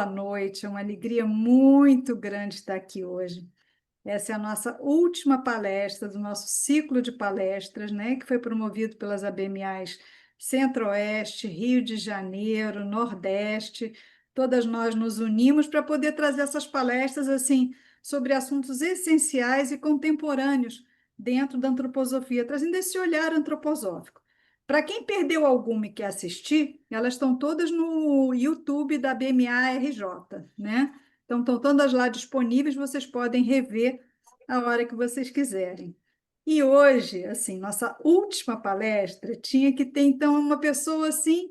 boa noite. É uma alegria muito grande estar aqui hoje. Essa é a nossa última palestra do nosso ciclo de palestras, né, que foi promovido pelas ABMAs Centro-Oeste, Rio de Janeiro, Nordeste. Todas nós nos unimos para poder trazer essas palestras assim sobre assuntos essenciais e contemporâneos dentro da antroposofia, trazendo esse olhar antroposófico. Para quem perdeu alguma e quer assistir, elas estão todas no YouTube da BMA-RJ, né? Então, estão todas lá disponíveis, vocês podem rever a hora que vocês quiserem. E hoje, assim, nossa última palestra tinha que ter, então, uma pessoa, assim,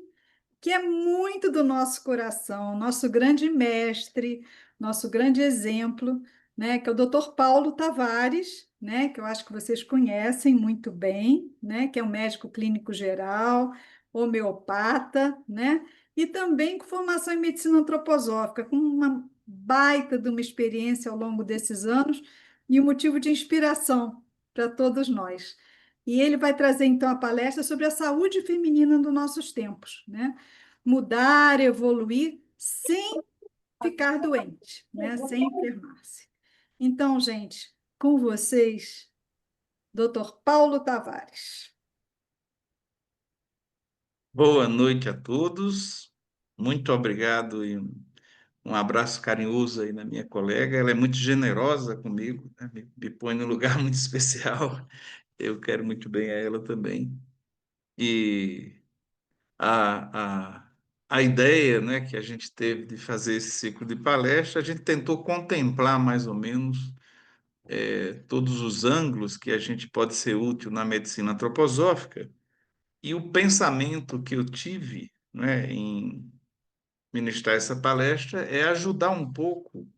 que é muito do nosso coração, nosso grande mestre, nosso grande exemplo, né, que é o Dr. Paulo Tavares, né, que eu acho que vocês conhecem muito bem, né, que é um médico clínico geral, homeopata, né, e também com formação em medicina antroposófica, com uma baita de uma experiência ao longo desses anos e um motivo de inspiração para todos nós. E ele vai trazer então a palestra sobre a saúde feminina dos nossos tempos, né? Mudar, evoluir sem ficar doente, né? Sem enfermar-se. Então, gente, com vocês, Dr. Paulo Tavares. Boa noite a todos. Muito obrigado e um abraço carinhoso aí na minha colega. Ela é muito generosa comigo, né? Me põe num lugar muito especial. Eu quero muito bem a ela também. E a, a, a ideia, né, que a gente teve de fazer esse ciclo de palestra, a gente tentou contemplar mais ou menos todos os ângulos que a gente pode ser útil na medicina antroposófica. E o pensamento que eu tive, né, em ministrar essa palestra é ajudar um pouco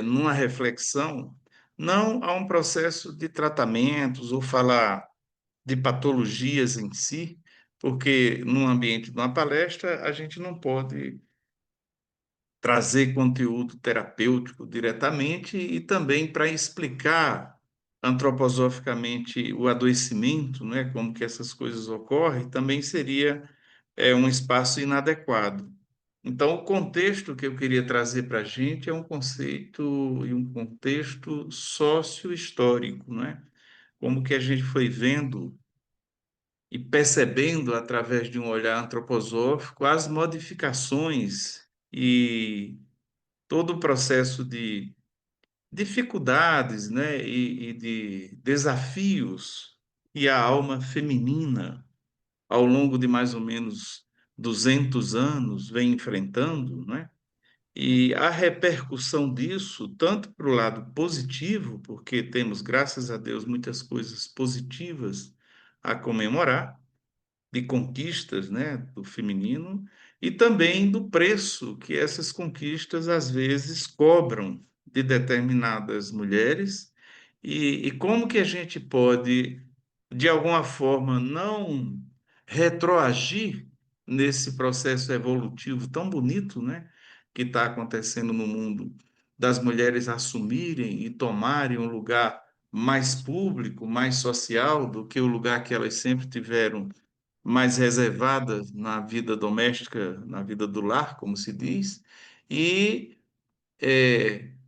numa reflexão, não a um processo de tratamentos ou falar de patologias em si, porque no ambiente de uma palestra a gente não pode trazer conteúdo terapêutico diretamente e também para explicar antroposoficamente o adoecimento, né, como que essas coisas ocorrem, também seria um espaço inadequado. Então, o contexto que eu queria trazer para a gente é um conceito e um contexto sócio-histórico, né? Como que a gente foi vendo e percebendo através de um olhar antroposófico as modificações e todo o processo de dificuldades, né? E de desafios que a alma feminina, ao longo de mais ou menos 200 anos, vem enfrentando, né? E a repercussão disso, tanto para o lado positivo, porque temos, graças a Deus, muitas coisas positivas a comemorar, de conquistas, né, do feminino, e também do preço que essas conquistas às vezes cobram de determinadas mulheres, e como que a gente pode, de alguma forma, não retroagir nesse processo evolutivo tão bonito, né, que está acontecendo no mundo, das mulheres assumirem e tomarem um lugar mais público, mais social do que o lugar que elas sempre tiveram mais reservadas na vida doméstica, na vida do lar, como se diz, e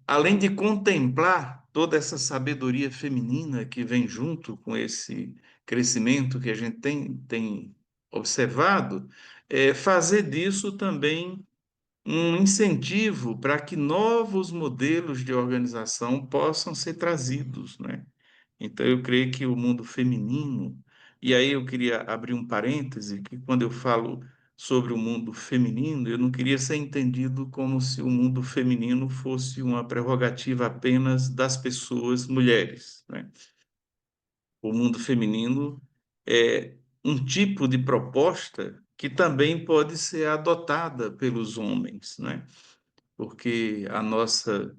além de contemplar toda essa sabedoria feminina que vem junto com esse crescimento que a gente tem observado, fazer disso também um incentivo para que novos modelos de organização possam ser trazidos, né? Então, eu creio que o mundo feminino, e aí eu queria abrir um parêntese, que quando eu falo sobre o mundo feminino, eu não queria ser entendido como se o mundo feminino fosse uma prerrogativa apenas das pessoas mulheres, né? O mundo feminino é um tipo de proposta que também pode ser adotada pelos homens, né? Porque a nossa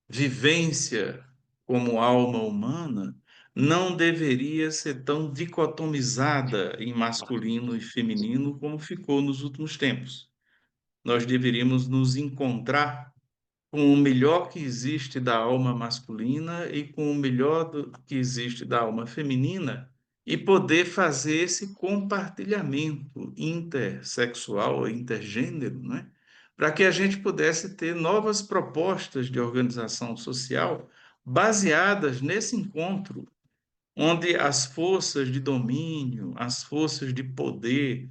vivência como alma humana não deveria ser tão dicotomizada em masculino e feminino como ficou nos últimos tempos. Nós deveríamos nos encontrar com o melhor que existe da alma masculina e com o melhor que existe da alma feminina e poder fazer esse compartilhamento intersexual, intergênero, né? para que a gente pudesse ter novas propostas de organização social baseadas nesse encontro, onde as forças de domínio, as forças de poder,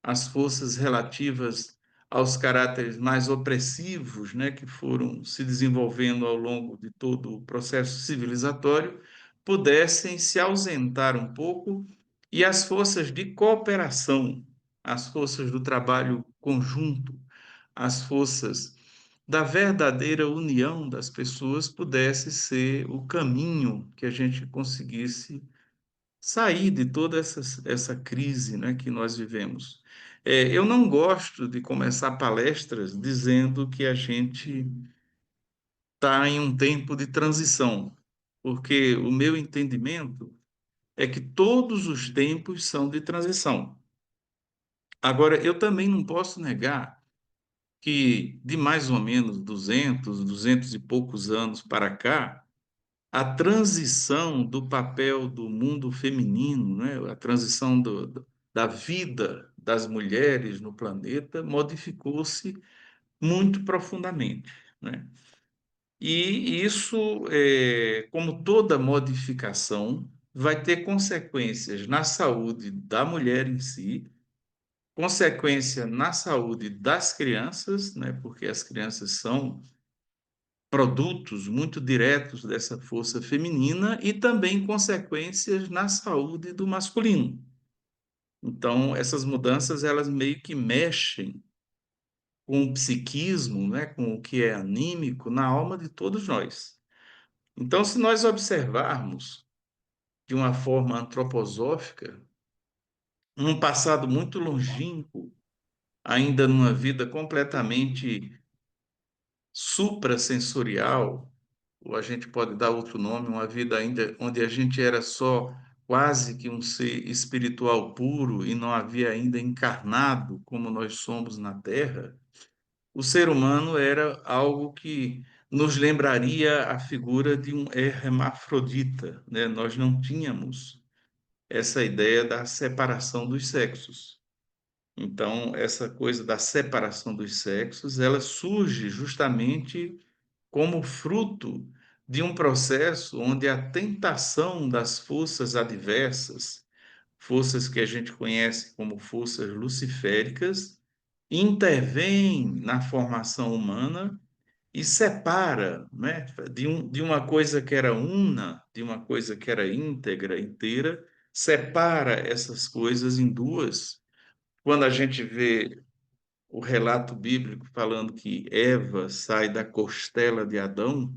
as forças relativas aos caráteres mais opressivos, né, que foram se desenvolvendo ao longo de todo o processo civilizatório, pudessem se ausentar um pouco e as forças de cooperação, as forças do trabalho conjunto, as forças da verdadeira união das pessoas pudesse ser o caminho que a gente conseguisse sair de toda essa crise, né, que nós vivemos. Eu não gosto de começar palestras dizendo que a gente está em um tempo de transição, porque o meu entendimento é que todos os tempos são de transição. Agora, eu também não posso negar que de mais ou menos 200 e poucos anos para cá, a transição do papel do mundo feminino, né, a transição da vida das mulheres no planeta modificou-se muito profundamente, né? E isso, como toda modificação, vai ter consequências na saúde da mulher em si, consequência na saúde das crianças, né, porque as crianças são produtos muito diretos dessa força feminina e também consequências na saúde do masculino. Então, essas mudanças, elas meio que mexem com o psiquismo, né, com o que é anímico na alma de todos nós. Então, se nós observarmos de uma forma antroposófica, num passado muito longínquo, ainda numa vida completamente suprassensorial, ou a gente pode dar outro nome, uma vida ainda onde a gente era só quase que um ser espiritual puro e não havia ainda encarnado como nós somos na Terra, o ser humano era algo que nos lembraria a figura de um hermafrodita, né? Nós não tínhamos essa ideia da separação dos sexos. Então, essa coisa da separação dos sexos, ela surge justamente como fruto de um processo onde a tentação das forças adversas, forças que a gente conhece como forças luciféricas, intervém na formação humana e separa, né, de uma coisa que era una, de uma coisa que era íntegra, inteira, separa essas coisas em duas. Quando a gente vê o relato bíblico falando que Eva sai da costela de Adão,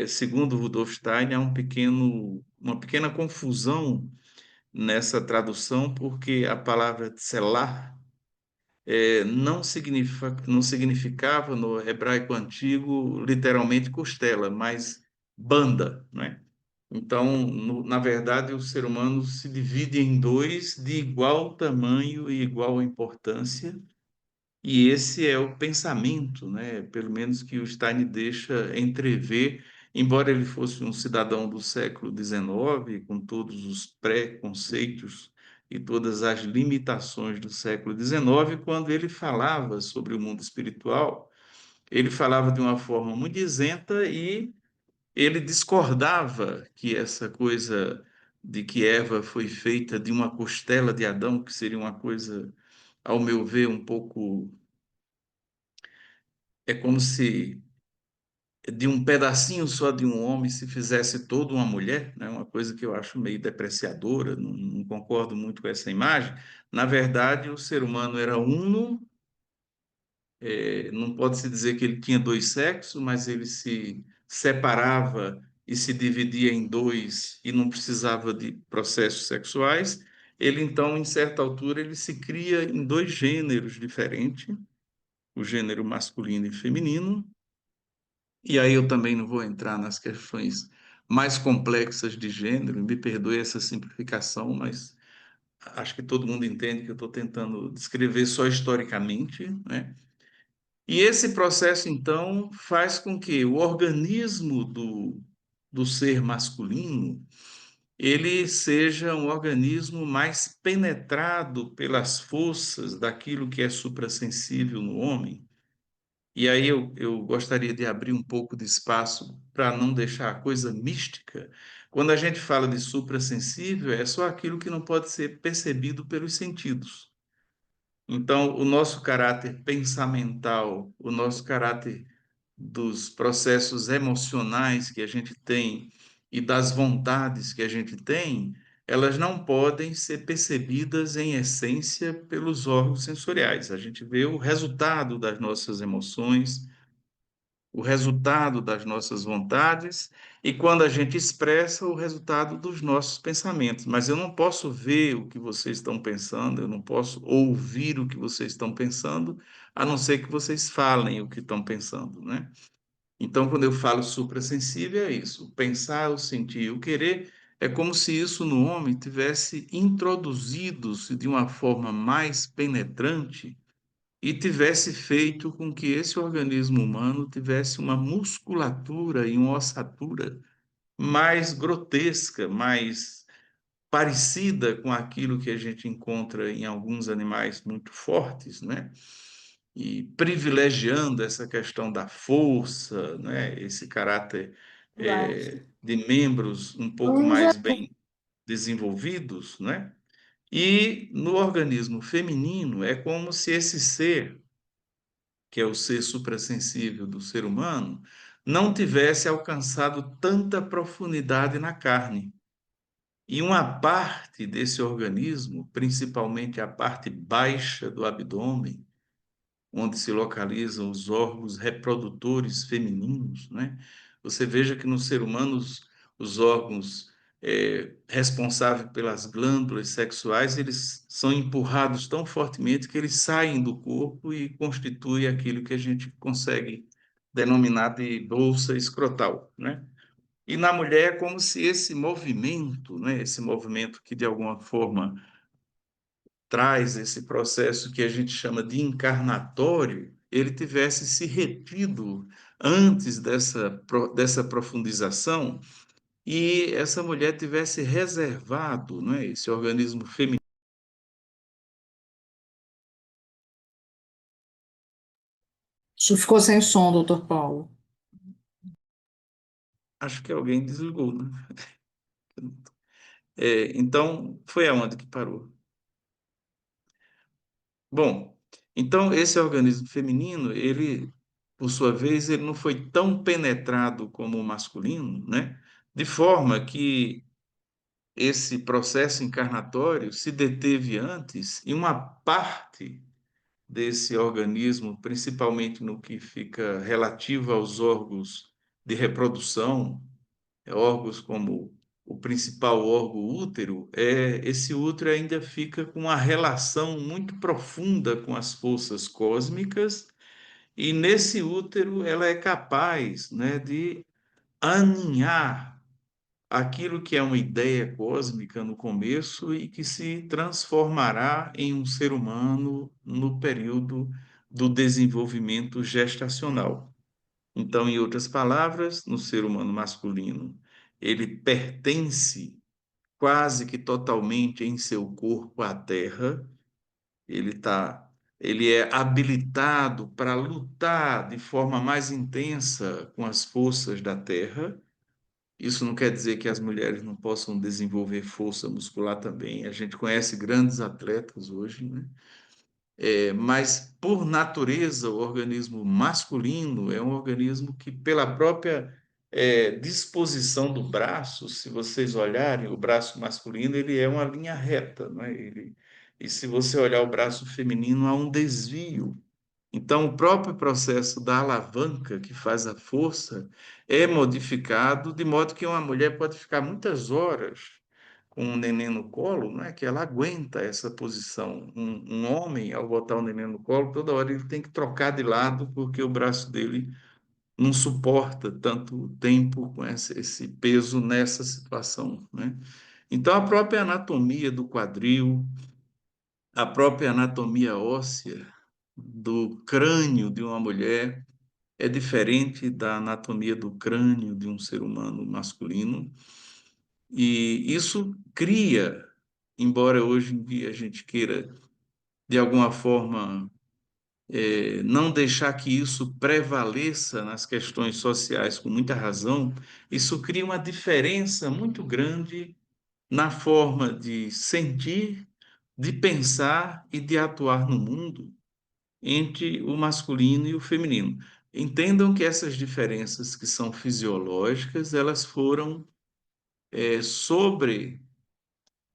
segundo Rudolf Steiner, há uma pequena confusão nessa tradução, porque a palavra tselah não significava no hebraico antigo literalmente costela, mas banda, né? Então, na verdade, o ser humano se divide em dois de igual tamanho e igual importância, e esse é o pensamento, né? Pelo menos que o Stein deixa entrever, embora ele fosse um cidadão do século XIX, com todos os preconceitos e todas as limitações do século XIX, quando ele falava sobre o mundo espiritual, ele falava de uma forma muito isenta e ele discordava que essa coisa de que Eva foi feita de uma costela de Adão, que seria uma coisa, ao meu ver, um pouco. É como se de um pedacinho só de um homem se fizesse toda uma mulher, né? Uma coisa que eu acho meio depreciadora, não concordo muito com essa imagem. Na verdade, o ser humano era uno, não pode-se dizer que ele tinha dois sexos, mas ele se separava e se dividia em dois e não precisava de processos sexuais. Ele, então, em certa altura, ele se cria em dois gêneros diferentes, o gênero masculino e feminino. E aí eu também não vou entrar nas questões mais complexas de gênero, me perdoe essa simplificação, mas acho que todo mundo entende que eu estou tentando descrever só historicamente, né? E esse processo, então, faz com que o organismo do ser masculino ele seja um organismo mais penetrado pelas forças daquilo que é suprassensível no homem, E aí eu gostaria de abrir um pouco de espaço para não deixar a coisa mística. Quando a gente fala de suprassensível, é só aquilo que não pode ser percebido pelos sentidos. Então, o nosso caráter pensamental, o nosso caráter dos processos emocionais que a gente tem e das vontades que a gente tem, elas não podem ser percebidas em essência pelos órgãos sensoriais. A gente vê o resultado das nossas emoções, o resultado das nossas vontades e quando a gente expressa o resultado dos nossos pensamentos. Mas eu não posso ver o que vocês estão pensando, eu não posso ouvir o que vocês estão pensando, a não ser que vocês falem o que estão pensando, né? Então, quando eu falo suprassensível, é isso. O pensar, o sentir, o querer, é como se isso no homem tivesse introduzido-se de uma forma mais penetrante e tivesse feito com que esse organismo humano tivesse uma musculatura e uma ossatura mais grotesca, mais parecida com aquilo que a gente encontra em alguns animais muito fortes, né? E privilegiando essa questão da força, né? Esse caráter de membros um pouco mais bem desenvolvidos, né? E no organismo feminino é como se esse ser que é o ser suprassensível do ser humano, não tivesse alcançado tanta profundidade na carne. E uma parte desse organismo, principalmente a parte baixa do abdômen, onde se localizam os órgãos reprodutores femininos, né? Você veja que no ser humano os órgãos responsáveis pelas glândulas sexuais, eles são empurrados tão fortemente que eles saem do corpo e constituem aquilo que a gente consegue denominar de bolsa escrotal, né? E na mulher é como se esse movimento, né, esse movimento que de alguma forma traz esse processo que a gente chama de encarnatório, ele tivesse se retido antes dessa profundização e essa mulher tivesse reservado, não é, esse organismo feminino. Acho ficou sem som, doutor Paulo. Acho que alguém desligou, né? Então, foi aonde que parou? Bom, então esse organismo feminino, ele, por sua vez, ele não foi tão penetrado como o masculino, né? De forma que esse processo encarnatório se deteve antes e uma parte desse organismo, principalmente no que fica relativo aos órgãos de reprodução, órgãos como o principal órgão, o útero, esse útero ainda fica com uma relação muito profunda com as forças cósmicas e nesse útero ela é capaz, né, de aninhar aquilo que é uma ideia cósmica no começo e que se transformará em um ser humano no período do desenvolvimento gestacional. Então, em outras palavras, no ser humano masculino, ele pertence quase que totalmente em seu corpo à Terra, ele é habilitado para lutar de forma mais intensa com as forças da Terra. Isso não quer dizer que as mulheres não possam desenvolver força muscular também. A gente conhece grandes atletas hoje, né? Mas, por natureza, o organismo masculino é um organismo que, pela própria disposição do braço, se vocês olharem, o braço masculino ele é uma linha reta, não é? E se você olhar o braço feminino, há um desvio. Então, o próprio processo da alavanca que faz a força é modificado de modo que uma mulher pode ficar muitas horas com um neném no colo, não é que ela aguenta essa posição. Um homem, ao botar o neném no colo, toda hora ele tem que trocar de lado porque o braço dele não suporta tanto tempo com esse peso nessa situação, né? Então, a própria anatomia do quadril, a própria anatomia óssea do crânio de uma mulher é diferente da anatomia do crânio de um ser humano masculino, e isso cria, embora hoje em dia a gente queira, de alguma forma, não deixar que isso prevaleça nas questões sociais com muita razão, isso cria uma diferença muito grande na forma de sentir, de pensar e de atuar no mundo entre o masculino e o feminino. Entendam que essas diferenças que são fisiológicas, elas foram sobre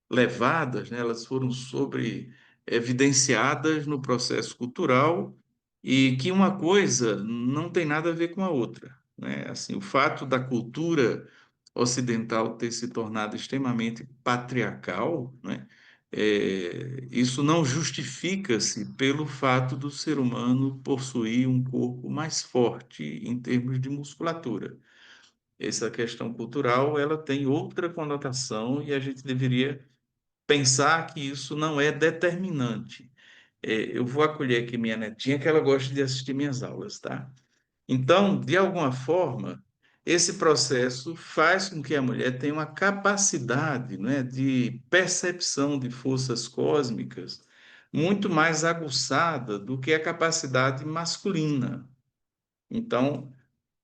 levadas, né, elas foram sobre evidenciadas no processo cultural e que uma coisa não tem nada a ver com a outra, né? Assim, o fato da cultura ocidental ter se tornado extremamente patriarcal, né? Isso não justifica-se pelo fato do ser humano possuir um corpo mais forte em termos de musculatura. Essa questão cultural, ela tem outra conotação e a gente deveria pensar que isso não é determinante. Eu vou acolher aqui minha netinha, que ela gosta de assistir minhas aulas, tá? Então, de alguma forma, esse processo faz com que a mulher tenha uma capacidade, né, de percepção de forças cósmicas muito mais aguçada do que a capacidade masculina. Então,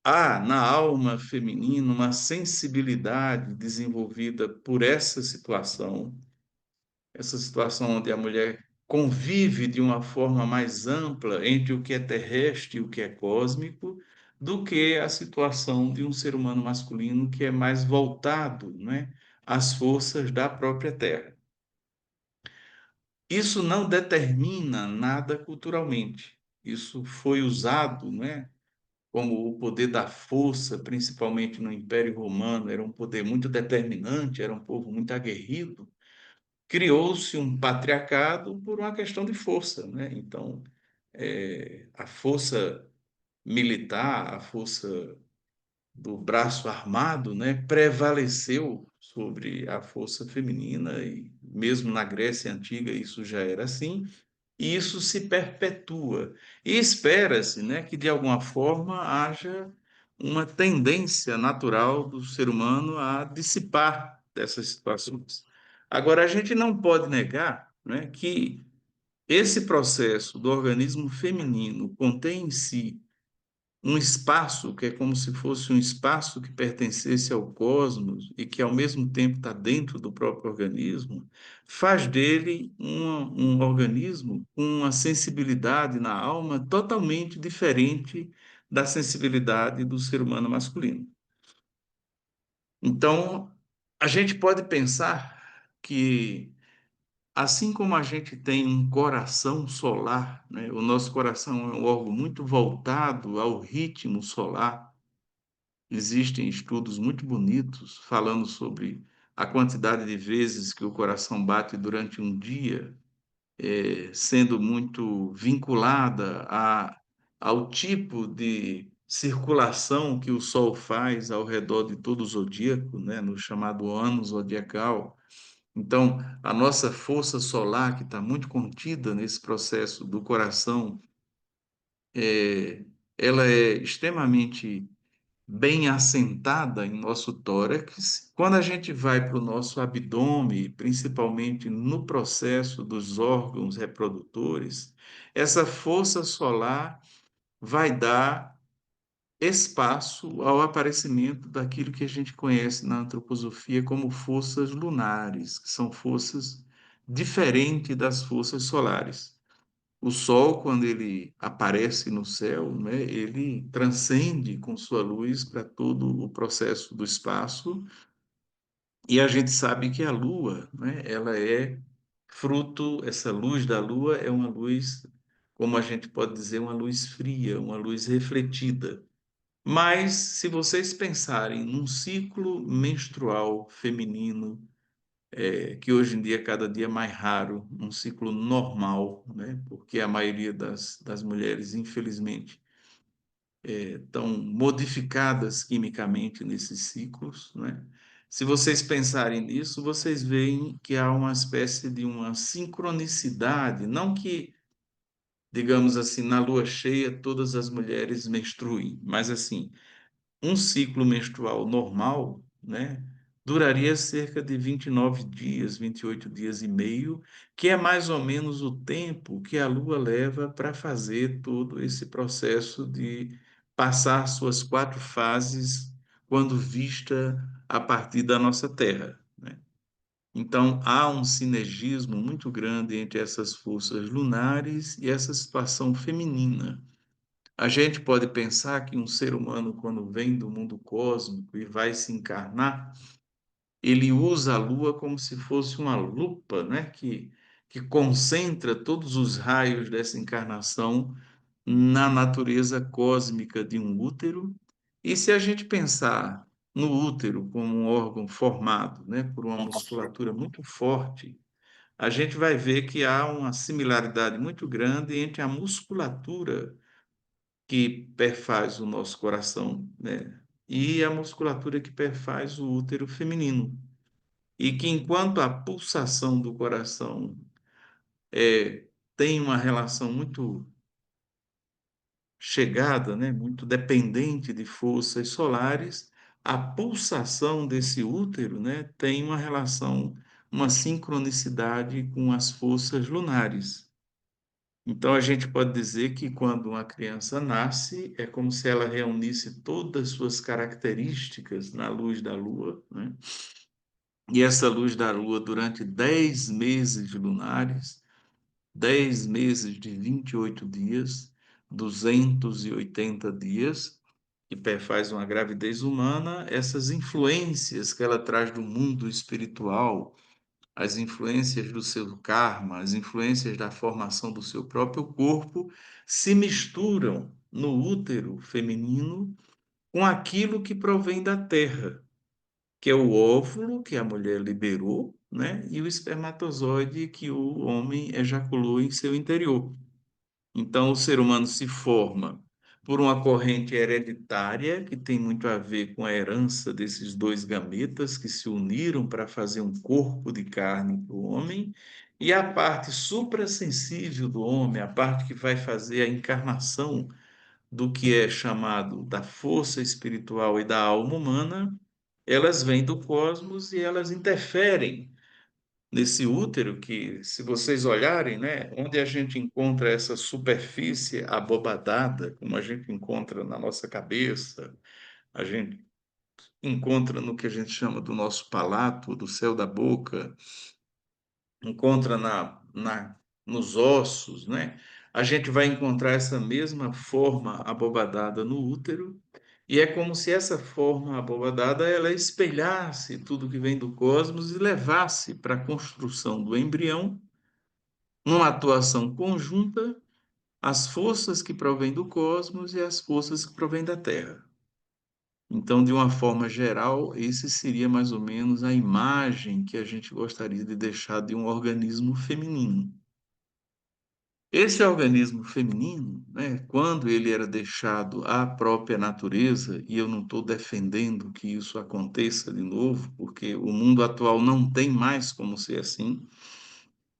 há na alma feminina uma sensibilidade desenvolvida por essa situação onde a mulher convive de uma forma mais ampla entre o que é terrestre e o que é cósmico, do que a situação de um ser humano masculino que é mais voltado, né, às forças da própria Terra. Isso não determina nada culturalmente. Isso foi usado, né, como o poder da força, principalmente no Império Romano, era um poder muito determinante, era um povo muito aguerrido. Criou-se um patriarcado por uma questão de força, né? Então, a força militar, a força do braço armado, né, prevaleceu sobre a força feminina e mesmo na Grécia Antiga isso já era assim, e isso se perpetua. E espera-se, né, que de alguma forma haja uma tendência natural do ser humano a dissipar dessas situações. Agora, a gente não pode negar, né, que esse processo do organismo feminino contém em si um espaço que é como se fosse um espaço que pertencesse ao cosmos e que ao mesmo tempo está dentro do próprio organismo, faz dele um organismo com uma sensibilidade na alma totalmente diferente da sensibilidade do ser humano masculino. Então, a gente pode pensar que assim como a gente tem um coração solar, né, o nosso coração é um órgão muito voltado ao ritmo solar. Existem estudos muito bonitos falando sobre a quantidade de vezes que o coração bate durante um dia, sendo muito vinculada ao tipo de circulação que o Sol faz ao redor de todo o zodíaco, né, no chamado ano zodiacal. Então, a nossa força solar, que está muito contida nesse processo do coração, ela é extremamente bem assentada em nosso tórax. Quando a gente vai para o nosso abdômen, principalmente no processo dos órgãos reprodutores, essa força solar vai dar espaço ao aparecimento daquilo que a gente conhece na antroposofia como forças lunares, que são forças diferentes das forças solares. O Sol, quando ele aparece no céu, né, ele transcende com sua luz para todo o processo do espaço, e a gente sabe que a Lua, né, ela é fruto, essa luz da Lua é uma luz, como a gente pode dizer, uma luz fria, uma luz refletida. Mas, se vocês pensarem num ciclo menstrual feminino, que hoje em dia é cada dia mais raro, um ciclo normal, né? Porque a maioria das mulheres, infelizmente, estão modificadas quimicamente nesses ciclos, né? Se vocês pensarem nisso, vocês veem que há uma espécie de uma sincronicidade, não que, digamos assim, na lua cheia todas as mulheres menstruem, mas assim, um ciclo menstrual normal, né? duraria cerca de 29 dias, 28 dias e meio, que é mais ou menos o tempo que a Lua leva para fazer todo esse processo de passar suas 4 fases quando vista a partir da nossa Terra, né? Então, há um sinergismo muito grande entre essas forças lunares e essa situação feminina. A gente pode pensar que um ser humano, quando vem do mundo cósmico e vai se encarnar, ele usa a Lua como se fosse uma lupa, né? Que concentra todos os raios dessa encarnação na natureza cósmica de um útero. E se a gente pensar no útero como um órgão formado, né, por uma musculatura muito forte, a gente vai ver que há uma similaridade muito grande entre a musculatura que perfaz o nosso coração, né, e a musculatura que perfaz o útero feminino. E que enquanto a pulsação do coração tem uma relação muito chegada, né, muito dependente de forças solares, a pulsação desse útero, né, tem uma relação, uma sincronicidade com as forças lunares. Então, a gente pode dizer que quando uma criança nasce, é como se ela reunisse todas as suas características na luz da lua, né? E essa luz da lua, durante 10 meses lunares, 10 meses de 28 dias, 280 dias, que perfaz uma gravidez humana, essas influências que ela traz do mundo espiritual, as influências do seu karma, as influências da formação do seu próprio corpo, se misturam no útero feminino com aquilo que provém da terra, que é o óvulo que a mulher liberou, né? E o espermatozoide que o homem ejaculou em seu interior. Então, o ser humano se forma por uma corrente hereditária que tem muito a ver com a herança desses dois gametas que se uniram para fazer um corpo de carne para o homem, e a parte suprassensível do homem, a parte que vai fazer a encarnação do que é chamado da força espiritual e da alma humana, elas vêm do cosmos e elas interferem nesse útero que, se vocês olharem, né, onde a gente encontra essa superfície abobadada, como a gente encontra na nossa cabeça, a gente encontra no que a gente chama do nosso palato, do céu da boca, encontra nos ossos, né? A gente vai encontrar essa mesma forma abobadada no útero, e é como se essa forma abobadada ela espelhasse tudo que vem do cosmos e levasse para a construção do embrião, numa atuação conjunta, as forças que provêm do cosmos e as forças que provêm da Terra. Então, de uma forma geral, esse seria mais ou menos a imagem que a gente gostaria de deixar de um organismo feminino. Esse organismo feminino, né, quando ele era deixado à própria natureza, e eu não estou defendendo que isso aconteça de novo, porque o mundo atual não tem mais como ser assim,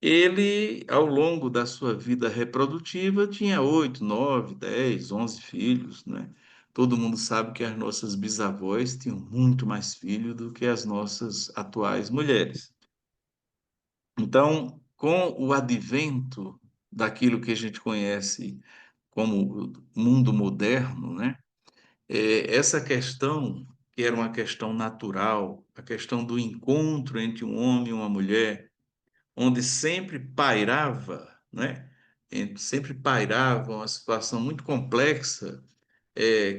ele, ao longo da sua vida reprodutiva, tinha 8, 9, 10, 11 filhos, né? Todo mundo sabe que as nossas bisavós tinham muito mais filhos do que as nossas atuais mulheres. Então, com o advento daquilo que a gente conhece como mundo moderno, né? Essa questão, que era uma questão natural, a questão do encontro entre um homem e uma mulher, onde sempre pairava, né? Sempre pairava uma situação muito complexa,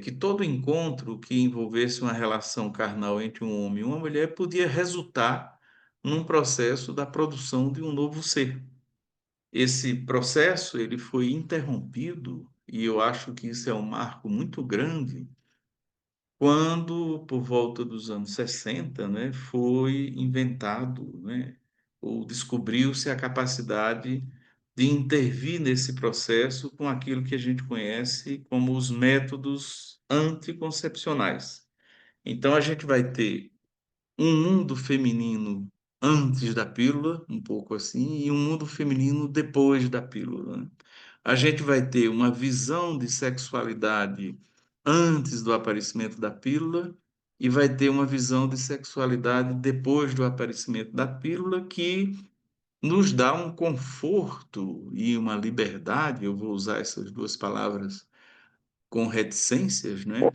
que todo encontro que envolvesse uma relação carnal entre um homem e uma mulher podia resultar num processo da produção de um novo ser. Esse processo ele foi interrompido, e eu acho que isso é um marco muito grande, quando, por volta dos anos 60, né, foi inventado, né, ou descobriu-se a capacidade de intervir nesse processo com aquilo que a gente conhece como os métodos anticoncepcionais. Então, a gente vai ter um mundo feminino antes da pílula, um pouco assim, e um mundo feminino depois da pílula, né? A gente vai ter uma visão de sexualidade antes do aparecimento da pílula e vai ter uma visão de sexualidade depois do aparecimento da pílula que nos dá um conforto e uma liberdade, eu vou usar essas duas palavras com reticências, né,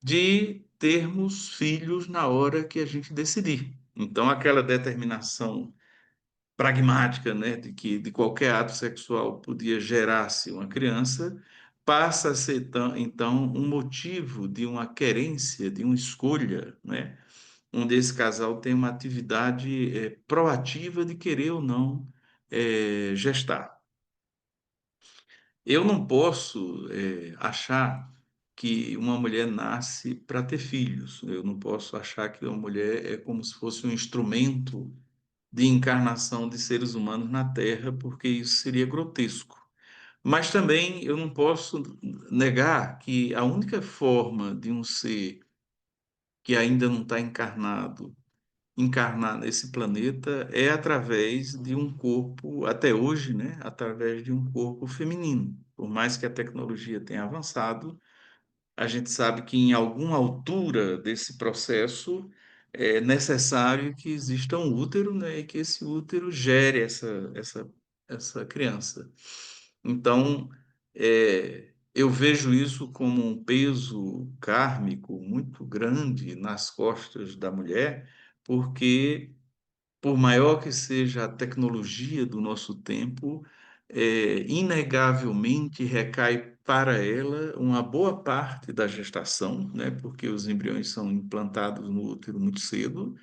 de termos filhos na hora que a gente decidir. Então, aquela determinação pragmática, né, de que de qualquer ato sexual podia gerar-se uma criança, passa a ser então um motivo de uma querência, de uma escolha, né, onde esse casal tem uma atividade proativa de querer ou não gestar. Eu não posso achar que uma mulher nasce para ter filhos. Eu não posso achar que uma mulher é como se fosse um instrumento de encarnação de seres humanos na Terra, porque isso seria grotesco. Mas também eu não posso negar que a única forma de um ser que ainda não está encarnado encarnar nesse planeta é através de um corpo, até hoje, né? Através de um corpo feminino. Por mais que a tecnologia tenha avançado, a gente sabe que em alguma altura desse processo é necessário que exista um útero, né, e que esse útero gere essa criança. Então, eu vejo isso como um peso kármico muito grande nas costas da mulher, porque por maior que seja a tecnologia do nosso tempo, inegavelmente recai para ela uma boa parte da gestação, né, porque os embriões são implantados no útero muito cedo,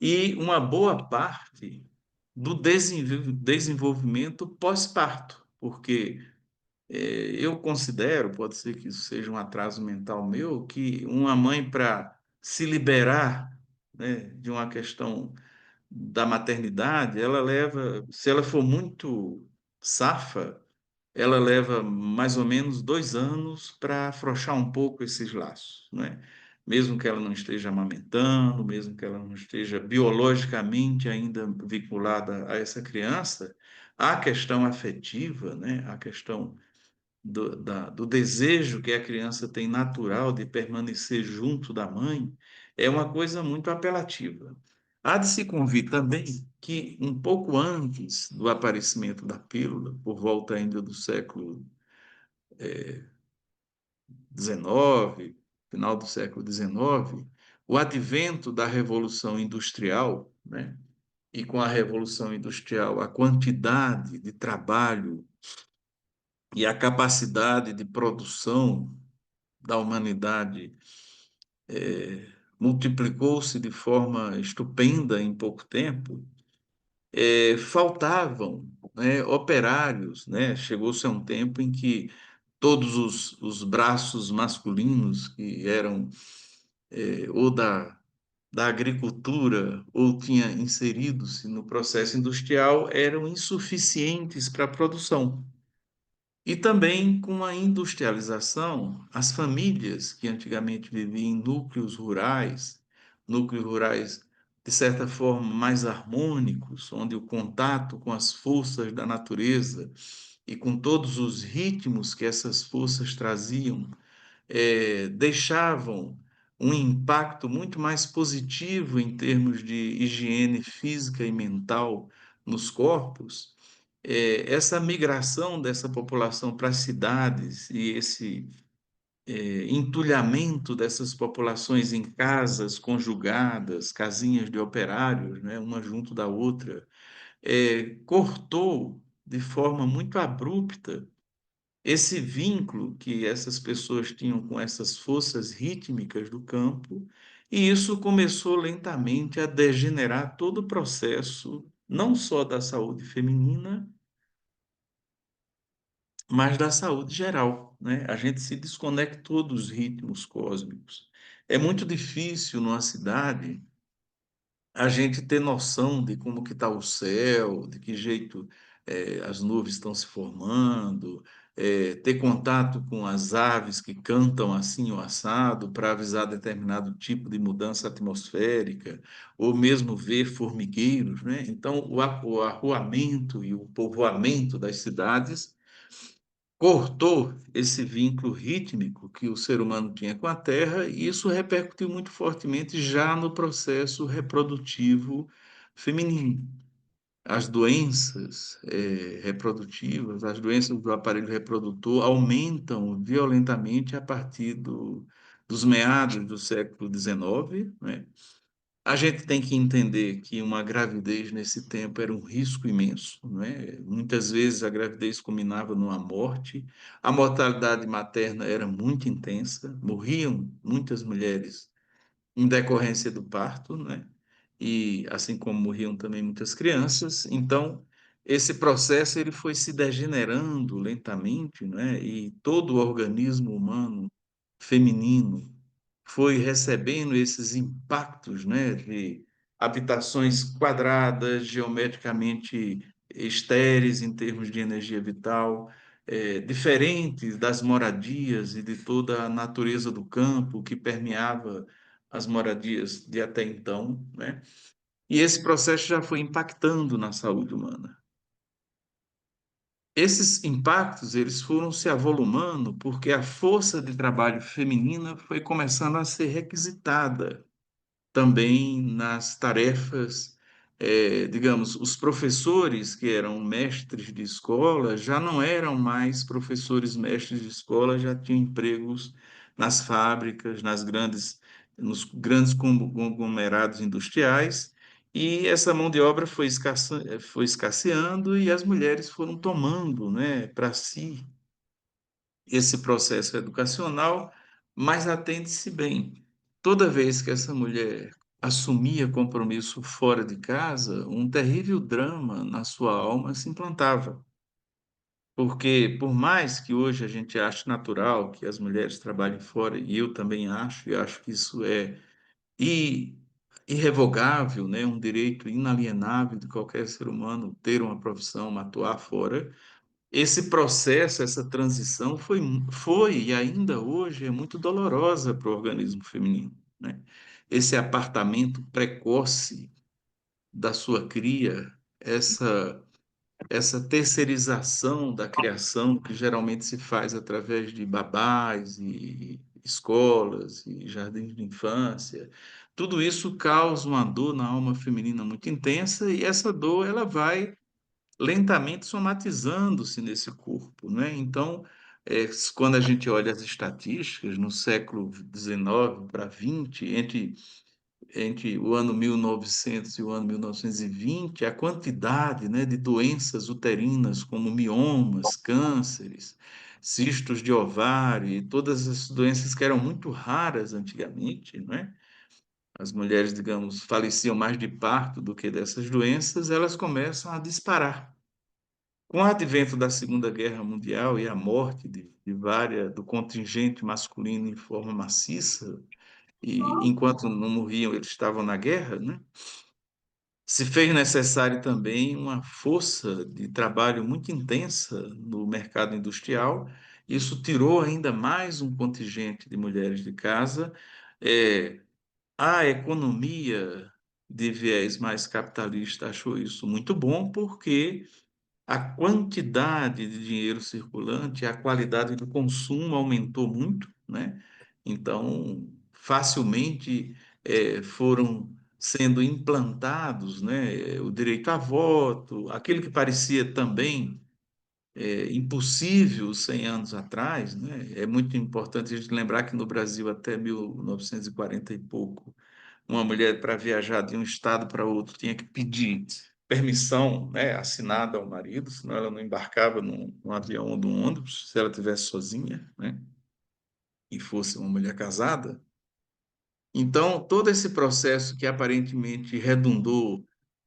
e uma boa parte do desenvolvimento pós-parto, porque eu considero, pode ser que isso seja um atraso mental meu, que uma mãe para se liberar, né, de uma questão da maternidade, ela leva, se ela for muito safa, ela leva mais ou menos 2 anos para afrouxar um pouco esses laços, não é? Mesmo que ela não esteja amamentando, mesmo que ela não esteja biologicamente ainda vinculada a essa criança, a questão afetiva, né? A questão do desejo que a criança tem natural de permanecer junto da mãe, é uma coisa muito apelativa. Há de se convir também que, um pouco antes do aparecimento da pílula, por volta ainda do século XIX, final do século XIX, o advento da Revolução Industrial, né? E com a Revolução Industrial, a quantidade de trabalho e a capacidade de produção da humanidade multiplicou-se de forma estupenda em pouco tempo, faltavam, né, operários, né? Chegou-se a um tempo em que todos os braços masculinos que eram ou da agricultura ou tinha inserido-se no processo industrial eram insuficientes para a produção. E também com a industrialização, as famílias que antigamente viviam em núcleos rurais de certa forma mais harmônicos, onde o contato com as forças da natureza e com todos os ritmos que essas forças traziam, deixavam um impacto muito mais positivo em termos de higiene física e mental nos corpos, essa migração dessa população para as cidades e esse entulhamento dessas populações em casas conjugadas, casinhas de operários, né, uma junto da outra, cortou de forma muito abrupta esse vínculo que essas pessoas tinham com essas forças rítmicas do campo, e isso começou lentamente a degenerar todo o processo, não só da saúde feminina, mas da saúde geral, né? A gente se desconectou dos ritmos cósmicos. É muito difícil numa cidade a gente ter noção de como que está o céu, de que jeito as nuvens estão se formando, ter contato com as aves que cantam assim o assado para avisar determinado tipo de mudança atmosférica, ou mesmo ver formigueiros, né? Então, o arruamento e o povoamento das cidades cortou esse vínculo rítmico que o ser humano tinha com a terra, e isso repercutiu muito fortemente já no processo reprodutivo feminino. As doenças reprodutivas, as doenças do aparelho reprodutor aumentam violentamente a partir dos meados do século XIX, né? A gente tem que entender que uma gravidez nesse tempo era um risco imenso, não é? Muitas vezes a gravidez culminava numa morte, a mortalidade materna era muito intensa, morriam muitas mulheres em decorrência do parto, né? E assim como morriam também muitas crianças. Então, esse processo ele foi se degenerando lentamente, né? E todo o organismo humano feminino foi recebendo esses impactos, né, de habitações quadradas, geometricamente estéreis em termos de energia vital, diferentes das moradias e de toda a natureza do campo que permeava as moradias de até então, né? E esse processo já foi impactando na saúde humana. Esses impactos eles foram se avolumando porque a força de trabalho feminina foi começando a ser requisitada também nas tarefas, digamos, os professores que eram mestres de escola já não eram mais professores mestres de escola, já tinham empregos nas fábricas, nos grandes conglomerados industriais, e essa mão de obra foi escasseando e as mulheres foram tomando, né, para si esse processo educacional, mas atende-se bem. Toda vez que essa mulher assumia compromisso fora de casa, um terrível drama na sua alma se implantava. Porque, por mais que hoje a gente ache natural que as mulheres trabalhem fora, e eu também acho, e acho que isso é i- irrevogável, né? Um direito inalienável de qualquer ser humano ter uma profissão, atuar fora, esse processo, essa transição foi e ainda hoje é muito dolorosa para o organismo feminino, né? Esse apartamento precoce da sua cria, essa terceirização da criação que geralmente se faz através de babás e escolas e jardins de infância, tudo isso causa uma dor na alma feminina muito intensa e essa dor ela vai lentamente somatizando-se nesse corpo, né? Então, quando a gente olha as estatísticas no século XIX para XX, entre o ano 1900 e o ano 1920, a quantidade, né, de doenças uterinas como miomas, cânceres, cistos de ovário e todas as doenças que eram muito raras antigamente, né? As mulheres, digamos, faleciam mais de parto do que dessas doenças, elas começam a disparar. Com o advento da Segunda Guerra Mundial e a morte do contingente masculino em forma maciça, e enquanto não morriam, eles estavam na guerra, né? Se fez necessário também uma força de trabalho muito intensa no mercado industrial. Isso tirou ainda mais um contingente de mulheres de casa. É, a economia de viés mais capitalista achou isso muito bom, porque a quantidade de dinheiro circulante, a qualidade do consumo aumentou muito, né? Então, facilmente foram sendo implantados, né, o direito a voto, aquilo que parecia também impossível 100 anos atrás, né? É muito importante a gente lembrar que no Brasil, até 1940 e quarenta e pouco, uma mulher para viajar de um estado para outro tinha que pedir permissão, né, assinada ao marido, senão ela não embarcava num avião ou num ônibus, se ela estivesse sozinha, né, e fosse uma mulher casada. Então, todo esse processo que aparentemente redundou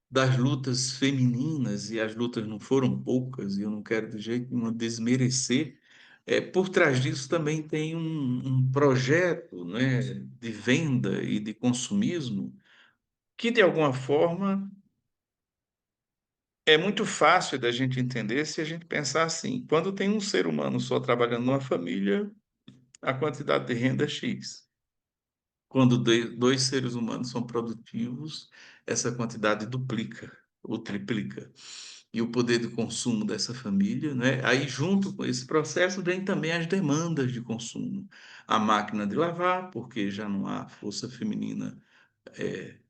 das lutas femininas, e as lutas não foram poucas, e eu não quero de jeito nenhum desmerecer, por trás disso também tem um projeto, né, de venda e de consumismo que, de alguma forma, é muito fácil da gente entender se a gente pensar assim: quando tem um ser humano só trabalhando numa família, a quantidade de renda é X. Quando dois seres humanos são produtivos, essa quantidade duplica ou triplica. e o poder de consumo dessa família, né? Aí, junto com esse processo, vem também as demandas de consumo. A máquina de lavar, porque já não há força feminina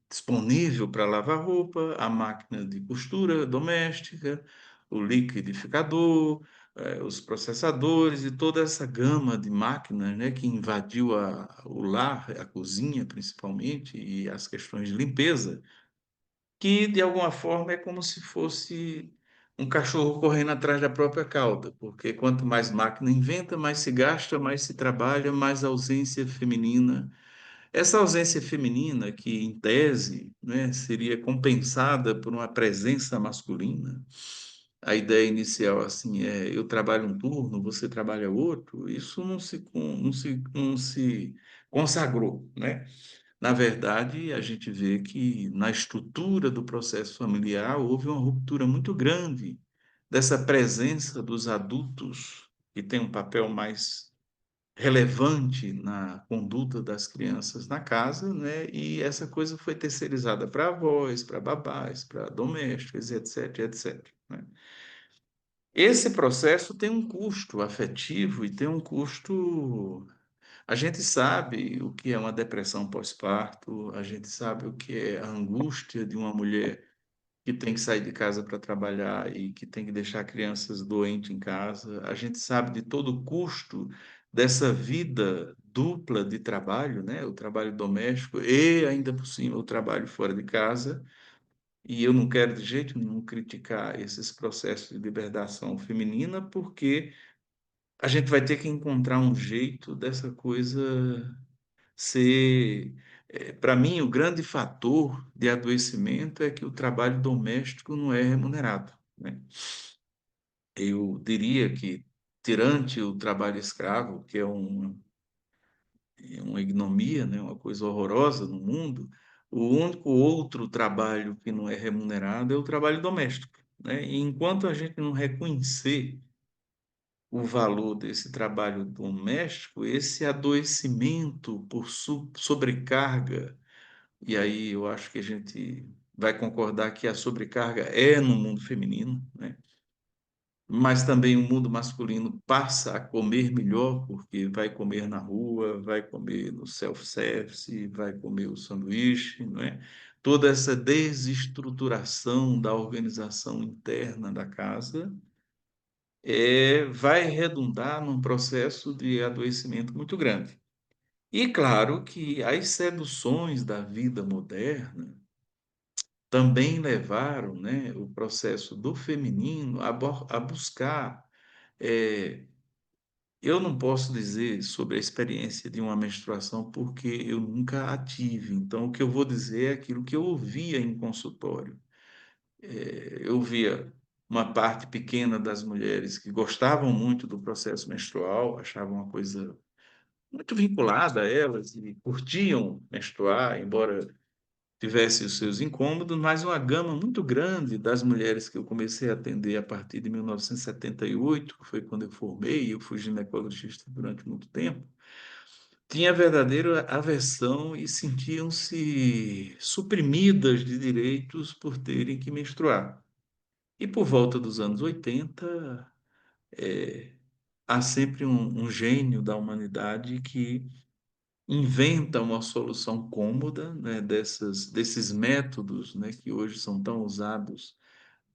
disponível para lavar roupa, a máquina de costura doméstica, o liquidificador, os processadores e toda essa gama de máquinas, né, que invadiu o lar, a cozinha principalmente, e as questões de limpeza, que de alguma forma é como se fosse um cachorro correndo atrás da própria cauda, porque quanto mais máquina inventa, mais se gasta, mais se trabalha, mais ausência feminina. Essa ausência feminina, que em tese, né, seria compensada por uma presença masculina, a ideia inicial assim é eu trabalho um turno, você trabalha outro, isso não se consagrou, né? Na verdade, a gente vê que na estrutura do processo familiar houve uma ruptura muito grande dessa presença dos adultos, que tem um papel mais relevante na conduta das crianças na casa, né? E essa coisa foi terceirizada para avós, para babás, para domésticos, etc, etc, né? Esse processo tem um custo afetivo e tem um custo. A gente sabe o que é uma depressão pós-parto, a gente sabe o que é a angústia de uma mulher que tem que sair de casa para trabalhar e que tem que deixar crianças doentes em casa. A gente sabe de todo o custo dessa vida dupla de trabalho, né? O trabalho doméstico e, ainda por cima, o trabalho fora de casa. E eu não quero de jeito nenhum criticar esses processos de libertação feminina, porque a gente vai ter que encontrar um jeito dessa coisa ser. Para mim, o grande fator de adoecimento é que o trabalho doméstico não é remunerado, né? Eu diria que, tirante o trabalho escravo, que é uma ignomia, né? Uma coisa horrorosa no mundo, o único outro trabalho que não é remunerado é o trabalho doméstico, né? E enquanto a gente não reconhecer o valor desse trabalho doméstico, esse adoecimento por sobrecarga. E aí eu acho que a gente vai concordar que a sobrecarga é no mundo feminino, né? Mas também o mundo masculino passa a comer melhor, porque vai comer na rua, vai comer no self-service, vai comer o sanduíche, não é? Toda essa desestruturação da organização interna da casa vai redundar num processo de adoecimento muito grande. E claro que as seduções da vida moderna também levaram, né, o processo do feminino a buscar. eh, eu não posso dizer sobre a experiência de uma menstruação porque eu nunca a tive. Então, o que eu vou dizer é aquilo que eu ouvia em consultório. Eu via uma parte pequena das mulheres que gostavam muito do processo menstrual, achavam uma coisa muito vinculada a elas e curtiam menstruar, embora tivesse os seus incômodos, mas uma gama muito grande das mulheres que eu comecei a atender a partir de 1978, que foi quando eu formei, eu fui ginecologista durante muito tempo, tinha verdadeira aversão e sentiam-se suprimidas de direitos por terem que menstruar. E por volta dos anos 80, há sempre um gênio da humanidade que inventa uma solução cômoda, né, desses métodos, né, que hoje são tão usados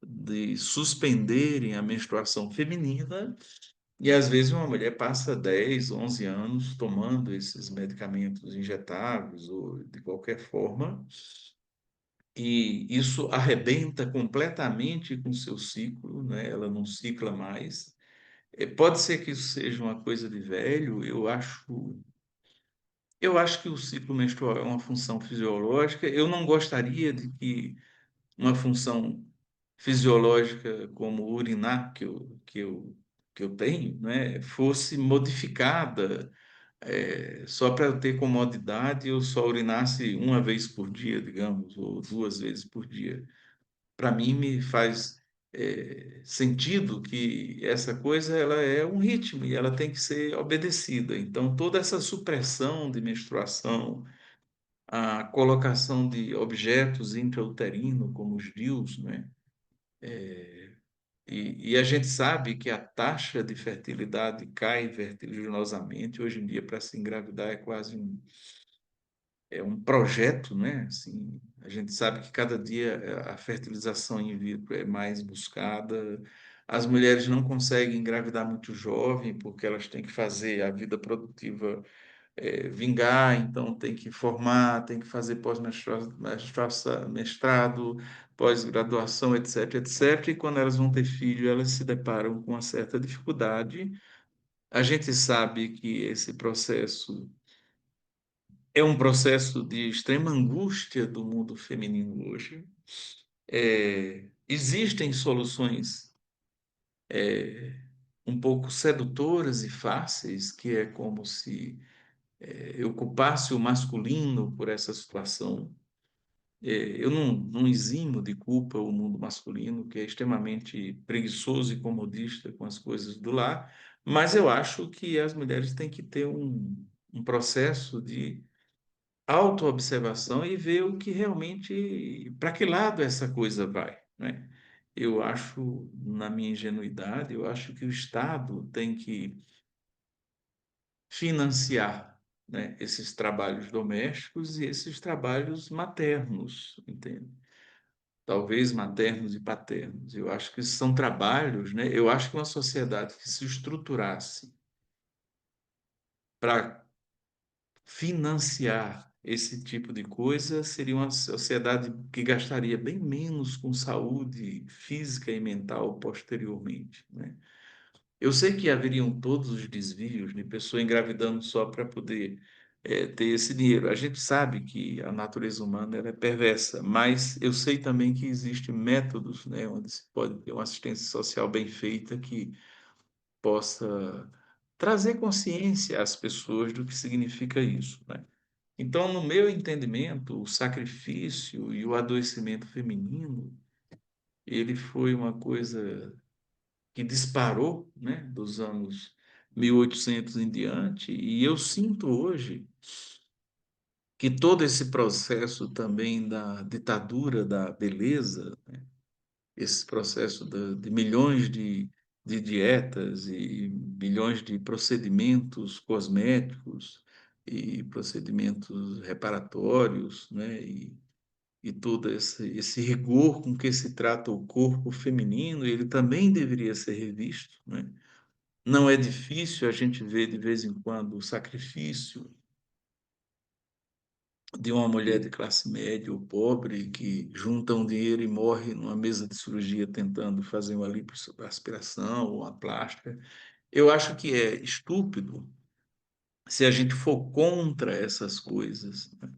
de suspenderem a menstruação feminina, e às vezes uma mulher passa 10, 11 anos tomando esses medicamentos injetáveis ou de qualquer forma, e isso arrebenta completamente com o seu ciclo, né? Ela não cicla mais. Pode ser que isso seja uma coisa de velho, eu acho que o ciclo menstrual é uma função fisiológica. Eu não gostaria de que uma função fisiológica como urinar, que eu tenho, né, fosse modificada só para eu ter comodidade, eu só urinasse uma vez por dia, digamos, ou duas vezes por dia. Para mim, me faz sentido que essa coisa ela é um ritmo e ela tem que ser obedecida. Então, toda essa supressão de menstruação, a colocação de objetos intrauterinos, como os DIUs, né? E a gente sabe que a taxa de fertilidade cai vertiginosamente. Hoje em dia, para se engravidar é quase um projeto, né? Assim, a gente sabe que cada dia a fertilização in vitro é mais buscada. As mulheres não conseguem engravidar muito jovem porque elas têm que fazer a vida produtiva vingar, então tem que formar, tem que fazer mestrado, pós-graduação, etc, etc. E quando elas vão ter filho, elas se deparam com uma certa dificuldade. A gente sabe que esse processo é um processo de extrema angústia do mundo feminino hoje. Existem soluções um pouco sedutoras e fáceis, que é como se eu culpasse o masculino por essa situação. Eu não eximo de culpa o mundo masculino, que é extremamente preguiçoso e comodista com as coisas do lar, mas eu acho que as mulheres têm que ter um processo de autoobservação e ver o que realmente, para que lado essa coisa vai, né? Eu acho, na minha ingenuidade, eu acho que o Estado tem que financiar, né, esses trabalhos domésticos e esses trabalhos maternos, entende? Talvez maternos e paternos. Eu acho que são trabalhos, né? Eu acho que uma sociedade que se estruturasse para financiar esse tipo de coisa seria uma sociedade que gastaria bem menos com saúde física e mental posteriormente, né? Eu sei que haveriam todos os desvios de pessoa engravidando só para poder ter esse dinheiro. A gente sabe que a natureza humana ela é perversa, mas eu sei também que existem métodos, né, onde se pode ter uma assistência social bem feita que possa trazer consciência às pessoas do que significa isso, né? Então, no meu entendimento, o sacrifício e o adoecimento feminino, ele foi uma coisa que disparou, né, dos anos 1800 em diante, e eu sinto hoje que todo esse processo também da ditadura da beleza, né, esse processo de milhões de dietas e milhões de procedimentos cosméticos e procedimentos reparatórios, né, e todo esse rigor com que se trata o corpo feminino, ele também deveria ser revisto, né? Não é difícil a gente ver de vez em quando o sacrifício de uma mulher de classe média ou pobre que junta um dinheiro e morre numa mesa de cirurgia tentando fazer uma lipoaspiração ou uma plástica. Eu acho que é estúpido se a gente for contra essas coisas, né?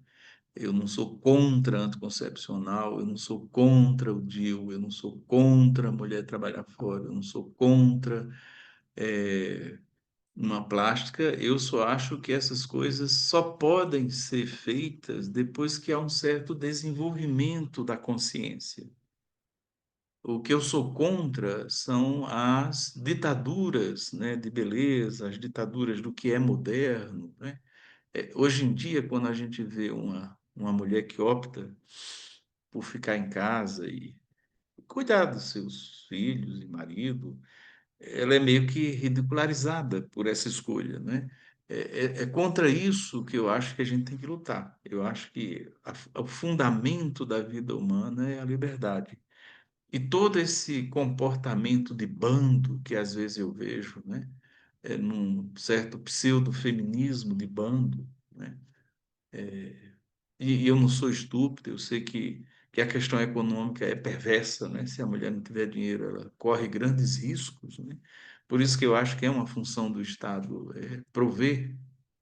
Eu não sou contra anticoncepcional, eu não sou contra o DIU, eu não sou contra a mulher trabalhar fora, eu não sou contra eh, uma plástica, eu só acho que essas coisas só podem ser feitas depois que há um certo desenvolvimento da consciência. O que eu sou contra são as ditaduras, né, de beleza, as ditaduras do que é moderno, né? Hoje em dia, quando a gente vê uma mulher que opta por ficar em casa e cuidar dos seus filhos e marido, ela é meio que ridicularizada por essa escolha, né? É contra isso que eu acho que a gente tem que lutar. Eu acho que o fundamento da vida humana é a liberdade. E todo esse comportamento de bando que às vezes eu vejo, né? Num certo pseudo-feminismo de bando, né? E eu não sou estúpido, eu sei que a questão econômica é perversa, né? Se a mulher não tiver dinheiro, ela corre grandes riscos, né? Por isso que eu acho que é uma função do Estado prover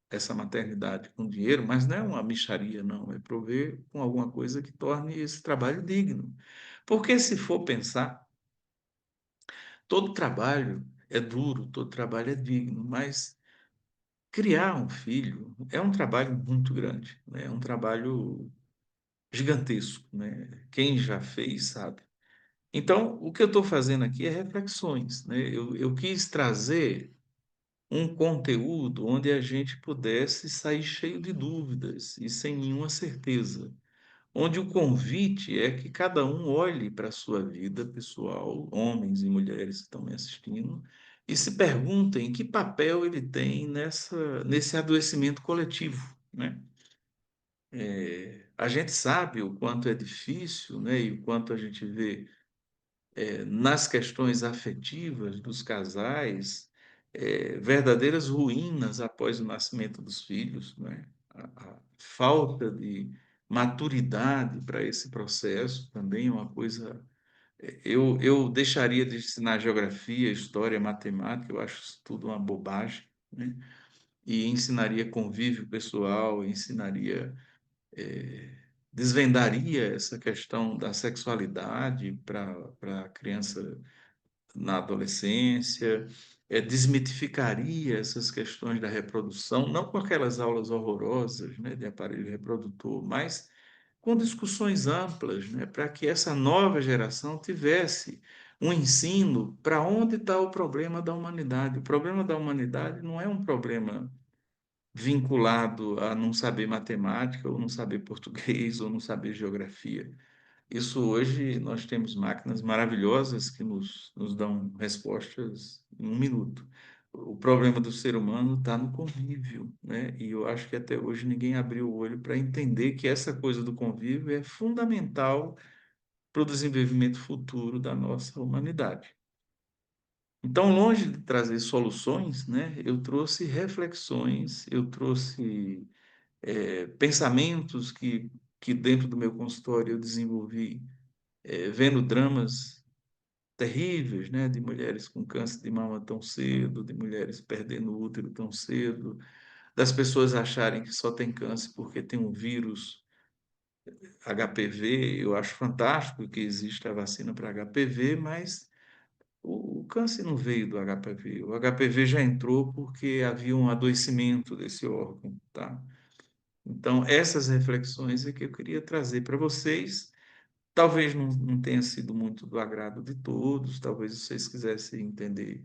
essa maternidade com dinheiro, mas não é uma mixaria, não, é prover com alguma coisa que torne esse trabalho digno. Porque se for pensar, todo trabalho é duro, todo trabalho é digno, mas criar um filho é um trabalho muito grande, né? É um trabalho gigantesco, né? Quem já fez sabe. Então, o que eu estou fazendo aqui é reflexões, né? Eu quis trazer um conteúdo onde a gente pudesse sair cheio de dúvidas e sem nenhuma certeza, onde o convite é que cada um olhe para a sua vida pessoal, homens e mulheres que estão me assistindo, e se perguntem que papel ele tem nesse adoecimento coletivo, né? A gente sabe o quanto é difícil, né, e o quanto a gente vê nas questões afetivas dos casais, verdadeiras ruínas após o nascimento dos filhos, né? A falta de maturidade para esse processo também é uma coisa. Eu deixaria de ensinar geografia, história, matemática, eu acho isso tudo uma bobagem, né? E ensinaria convívio pessoal, ensinaria, desvendaria essa questão da sexualidade para a criança na adolescência, desmitificaria essas questões da reprodução, não com aquelas aulas horrorosas, né, de aparelho reprodutor, mas com discussões amplas, né, para que essa nova geração tivesse um ensino para onde está o problema da humanidade. O problema da humanidade não é um problema vinculado a não saber matemática, ou não saber português, ou não saber geografia. Isso hoje nós temos máquinas maravilhosas que nos dão respostas em um minuto. O problema do ser humano está no convívio, né? E eu acho que até hoje ninguém abriu o olho para entender que essa coisa do convívio é fundamental para o desenvolvimento futuro da nossa humanidade. Então, longe de trazer soluções, né, eu trouxe reflexões, eu trouxe pensamentos que dentro do meu consultório eu desenvolvi, vendo dramas terríveis, né, de mulheres com câncer de mama tão cedo, de mulheres perdendo o útero tão cedo, das pessoas acharem que só tem câncer porque tem um vírus HPV. Eu acho fantástico que exista a vacina para HPV, mas o câncer não veio do HPV. O HPV já entrou porque havia um adoecimento desse órgão, tá? Então, essas reflexões é que eu queria trazer para vocês. Talvez não tenha sido muito do agrado de todos, talvez vocês quisessem entender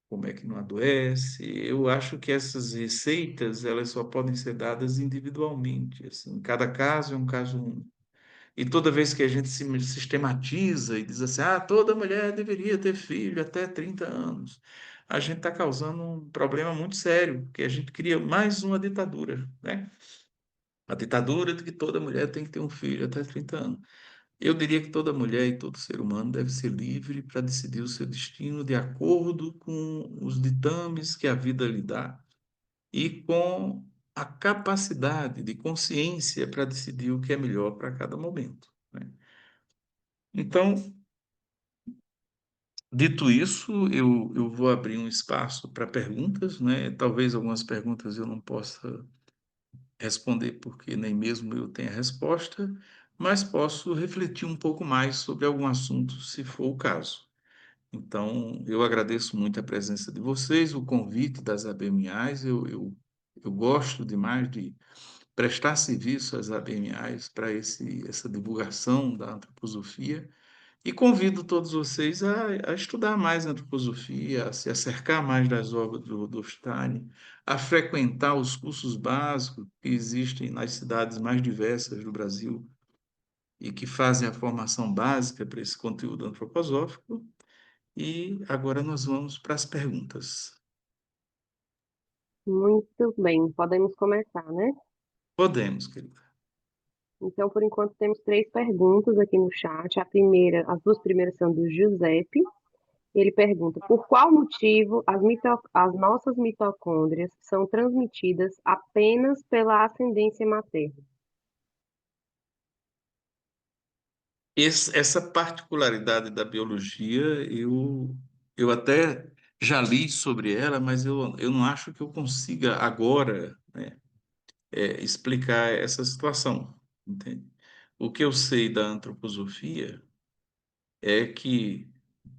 como é que não adoece. Eu acho que essas receitas, elas só podem ser dadas individualmente, assim, cada caso é um caso único. E toda vez que a gente se sistematiza e diz assim, toda mulher deveria ter filho até 30 anos, a gente está causando um problema muito sério, porque a gente cria mais uma ditadura, né? A ditadura de que toda mulher tem que ter um filho até 30 anos. Eu diria que toda mulher e todo ser humano deve ser livre para decidir o seu destino de acordo com os ditames que a vida lhe dá e com a capacidade de consciência para decidir o que é melhor para cada momento, né? Então, dito isso, eu vou abrir um espaço para perguntas, né? Talvez algumas perguntas eu não possa responder porque nem mesmo eu tenho a resposta, mas posso refletir um pouco mais sobre algum assunto, se for o caso. Então, eu agradeço muito a presença de vocês, o convite das ABMAs. Eu gosto demais de prestar serviço às ABMAs para essa divulgação da antroposofia e convido todos vocês a estudar mais antroposofia, a se acercar mais das obras do Rudolf Steiner, a frequentar os cursos básicos que existem nas cidades mais diversas do Brasil e que fazem a formação básica para esse conteúdo antroposófico. E agora nós vamos para as perguntas. Muito bem, podemos começar, né? Podemos, querida. Então, por enquanto, temos três perguntas aqui no chat. As duas primeiras são do Giuseppe. Ele pergunta: por qual motivo as nossas mitocôndrias são transmitidas apenas pela ascendência materna? Essa particularidade da biologia, eu até já li sobre ela, mas eu não acho que eu consiga agora, né, explicar essa situação, entende? O que eu sei da antroposofia é que,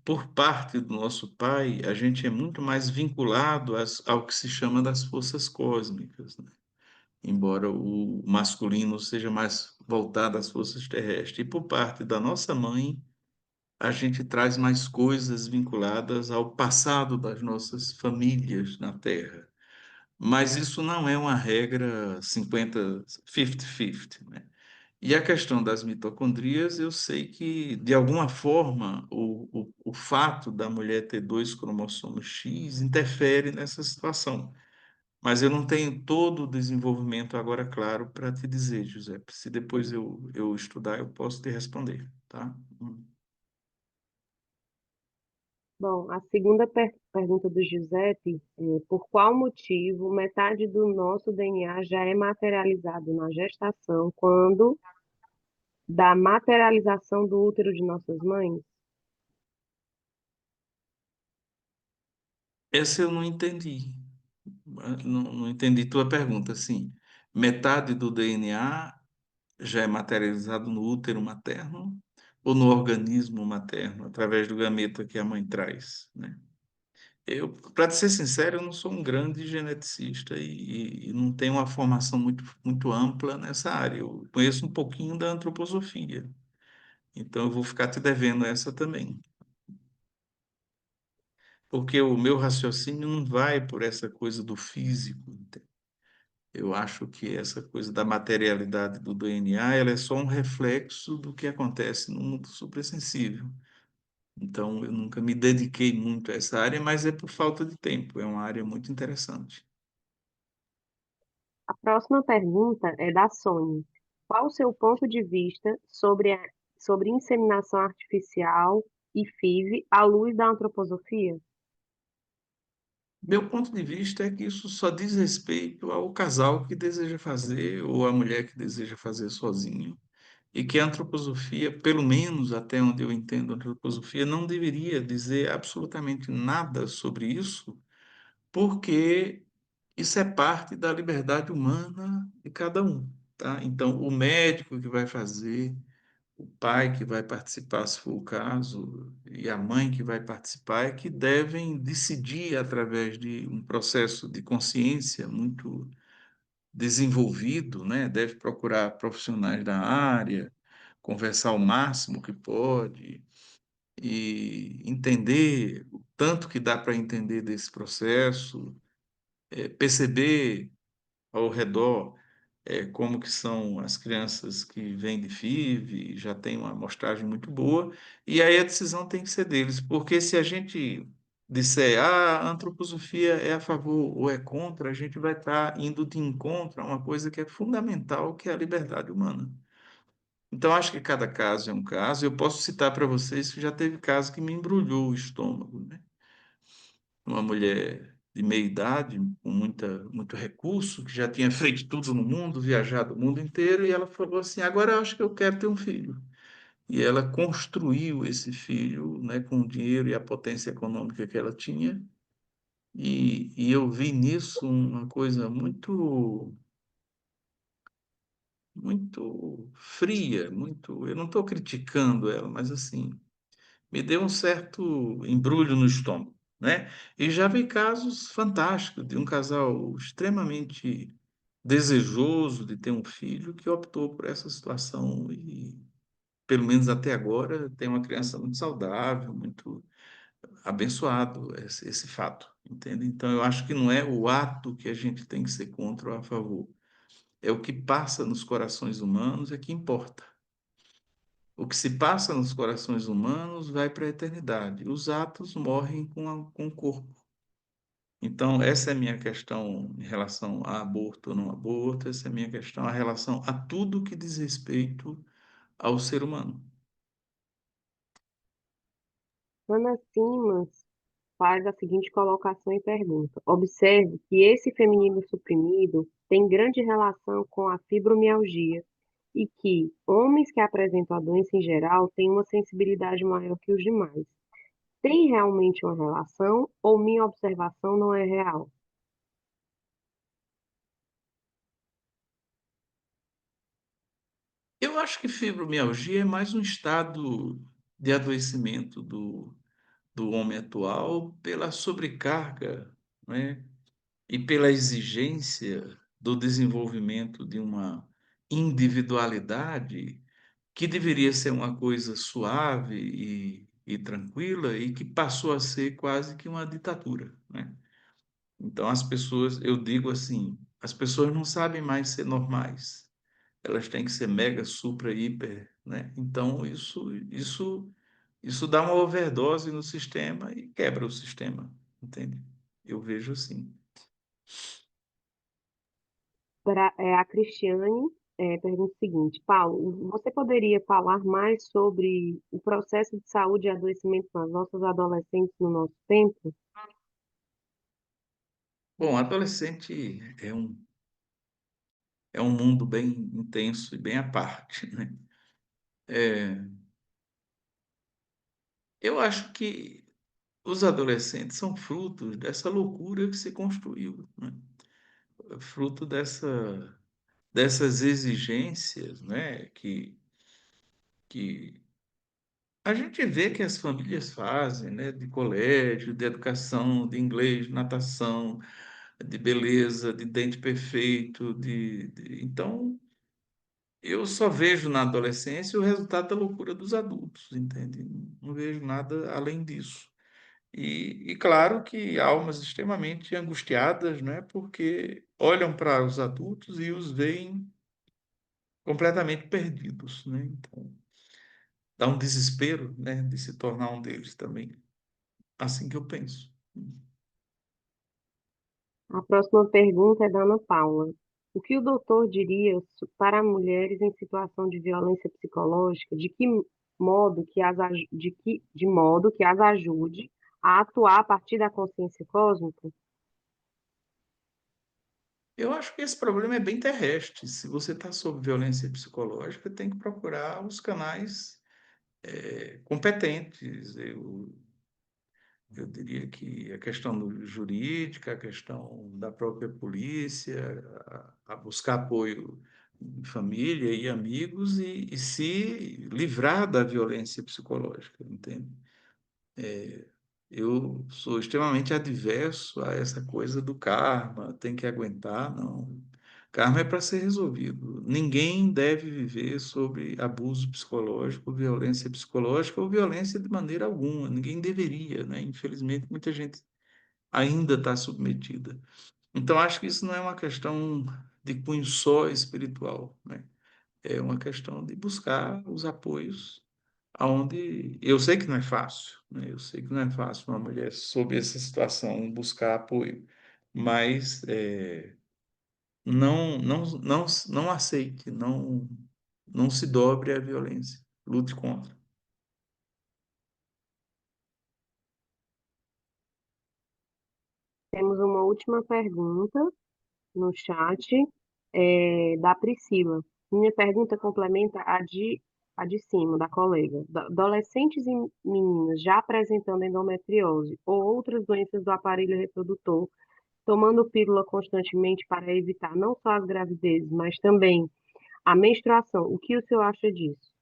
por parte do nosso pai, a gente é muito mais vinculado ao que se chama das forças cósmicas, né? Embora o masculino seja mais voltado às forças terrestres. E por parte da nossa mãe, a gente traz mais coisas vinculadas ao passado das nossas famílias na Terra. Mas isso não é uma regra 50, 50-50, né? E a questão das mitocondrias, eu sei que, de alguma forma, o fato da mulher ter dois cromossomos X interfere nessa situação. Mas eu não tenho todo o desenvolvimento agora claro para te dizer, José. Se depois eu estudar, eu posso te responder, tá? Bom, a segunda pergunta do Giuseppe é: por qual motivo metade do nosso DNA já é materializado na gestação quando da materialização do útero de nossas mães? Essa eu não entendi. Não entendi tua pergunta, assim. Metade do DNA já é materializado no útero materno ou no organismo materno, através do gameta que a mãe traz, né? Eu, para ser sincero, eu não sou um grande geneticista e não tenho uma formação muito ampla nessa área. Eu conheço um pouquinho da antroposofia, então eu vou ficar te devendo essa também. Porque o meu raciocínio não vai por essa coisa do físico. Eu acho que essa coisa da materialidade do DNA, ela é só um reflexo do que acontece no mundo suprassensível. Então, eu nunca me dediquei muito a essa área, mas é por falta de tempo. É uma área muito interessante. A próxima pergunta é da Sônia. Qual o seu ponto de vista sobre inseminação artificial e FIV à luz da antroposofia? Meu ponto de vista é que isso só diz respeito ao casal que deseja fazer ou à mulher que deseja fazer sozinho. E que a antroposofia, pelo menos até onde eu entendo a antroposofia, não deveria dizer absolutamente nada sobre isso, porque isso é parte da liberdade humana de cada um, tá? Então, o médico que vai fazer, o pai que vai participar, se for o caso, e a mãe que vai participar, é que devem decidir através de um processo de consciência muito desenvolvido, né? Deve procurar profissionais da área, conversar o máximo que pode e entender o tanto que dá para entender desse processo, perceber ao redor como que são as crianças que vêm de FIV, já tem uma amostragem muito boa, e aí a decisão tem que ser deles, porque se a gente disser, a antroposofia é a favor ou é contra, a gente vai estar indo de encontro a uma coisa que é fundamental, que é a liberdade humana. Então, acho que cada caso é um caso. Eu posso citar para vocês que já teve caso que me embrulhou o estômago, né? Uma mulher de meia idade, com muito recurso, que já tinha feito tudo no mundo, viajado o mundo inteiro, e ela falou assim: agora eu acho que eu quero ter um filho. E ela construiu esse filho, né, com o dinheiro e a potência econômica que ela tinha, e eu vi nisso uma coisa muito fria, muito. Eu não estou criticando ela, mas assim, me deu um certo embrulho no estômago, né? E já vi casos fantásticos de um casal extremamente desejoso de ter um filho que optou por essa situação e, pelo menos até agora, tem uma criança muito saudável, muito abençoado esse fato, entende? Então, eu acho que não é o ato que a gente tem que ser contra ou a favor, é o que passa nos corações humanos é que importa. O que se passa nos corações humanos vai para a eternidade. Os atos morrem com o corpo. Então, essa é a minha questão em relação a aborto ou não aborto, essa é a minha questão em relação a tudo que diz respeito ao ser humano. Ana Simas faz a seguinte colocação e pergunta: observe que esse feminino suprimido tem grande relação com a fibromialgia e que homens que apresentam a doença em geral têm uma sensibilidade maior que os demais. Tem realmente uma relação ou minha observação não é real? Eu acho que fibromialgia é mais um estado de adoecimento do homem atual pela sobrecarga, né? E pela exigência do desenvolvimento de uma individualidade que deveria ser uma coisa suave e tranquila e que passou a ser quase que uma ditadura, né? Então as pessoas, eu digo assim, as pessoas não sabem mais ser normais, elas têm que ser mega, supra, hiper, né? Então, isso dá uma overdose no sistema e quebra o sistema, entende? Eu vejo assim. A Cristiane pergunta o seguinte: Paulo, você poderia falar mais sobre o processo de saúde e adoecimento nas nossas adolescentes no nosso tempo? Bom, adolescente é um mundo bem intenso e bem à parte, né? É, eu acho que os adolescentes são frutos dessa loucura que se construiu, né? Fruto dessas exigências, né? Que a gente vê que as famílias fazem, né? De colégio, de educação, de inglês, de natação, de beleza, de dente perfeito, então eu só vejo na adolescência o resultado da loucura dos adultos, entende? Não vejo nada além disso. E claro que almas extremamente angustiadas, né? Porque olham para os adultos e os veem completamente perdidos, né? Então, dá um desespero, né? De se tornar um deles também. Assim que eu penso. A próxima pergunta é da Ana Paula. O que o doutor diria para mulheres em situação de violência psicológica, de modo que as ajude a atuar a partir da consciência cósmica? Eu acho que esse problema é bem terrestre. Se você está sob violência psicológica, tem que procurar os canais competentes. Eu diria que a questão jurídica, a questão da própria polícia, a buscar apoio em família e amigos e se livrar da violência psicológica, entende? Eu sou extremamente adverso a essa coisa do karma, tem que aguentar, não. Karma é para ser resolvido. Ninguém deve viver sobre abuso psicológico, violência psicológica ou violência de maneira alguma. Ninguém deveria, né? Infelizmente, muita gente ainda está submetida. Então, acho que isso não é uma questão de cunho só espiritual, né? É uma questão de buscar os apoios aonde eu sei que não é fácil, né? Eu sei que não é fácil uma mulher sob essa situação buscar apoio, mas não aceite, não se dobre à violência, lute contra. Temos uma última pergunta no chat, da Priscila. Minha pergunta complementa a de cima, da colega. Adolescentes e meninas já apresentando endometriose ou outras doenças do aparelho reprodutor, tomando pílula constantemente para evitar não só as gravidezes, mas também a menstruação. O que o senhor acha disso?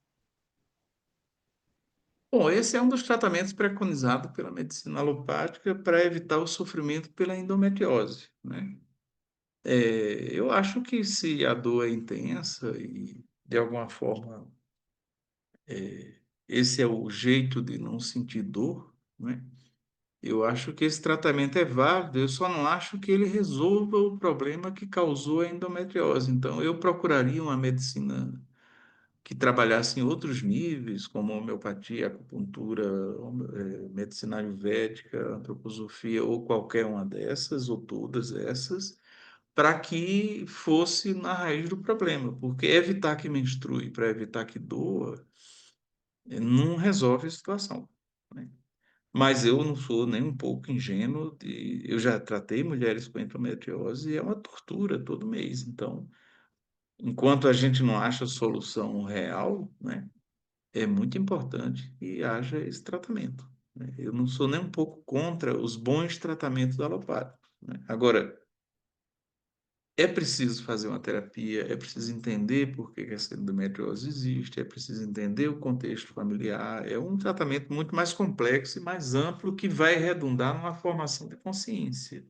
Bom, esse é um dos tratamentos preconizados pela medicina alopática para evitar o sofrimento pela endometriose, né? Eu acho que se a dor é intensa e, de alguma forma, esse é o jeito de não sentir dor, né? Eu acho que esse tratamento é válido, eu só não acho que ele resolva o problema que causou a endometriose. Então, eu procuraria uma medicina que trabalhasse em outros níveis, como homeopatia, acupuntura, medicina ayurvédica, antroposofia, ou qualquer uma dessas, ou todas essas, para que fosse na raiz do problema. Porque evitar que menstrue para evitar que doa, não resolve a situação, né? Mas eu não sou nem um pouco ingênuo. Eu já tratei mulheres com endometriose e é uma tortura todo mês. Então, enquanto a gente não acha solução real, né, é muito importante que haja esse tratamento, né? Eu não sou nem um pouco contra os bons tratamentos alopáticos, né? Agora, é preciso fazer uma terapia, é preciso entender por que que essa endometriose existe, é preciso entender o contexto familiar. É um tratamento muito mais complexo e mais amplo que vai redundar numa formação de consciência.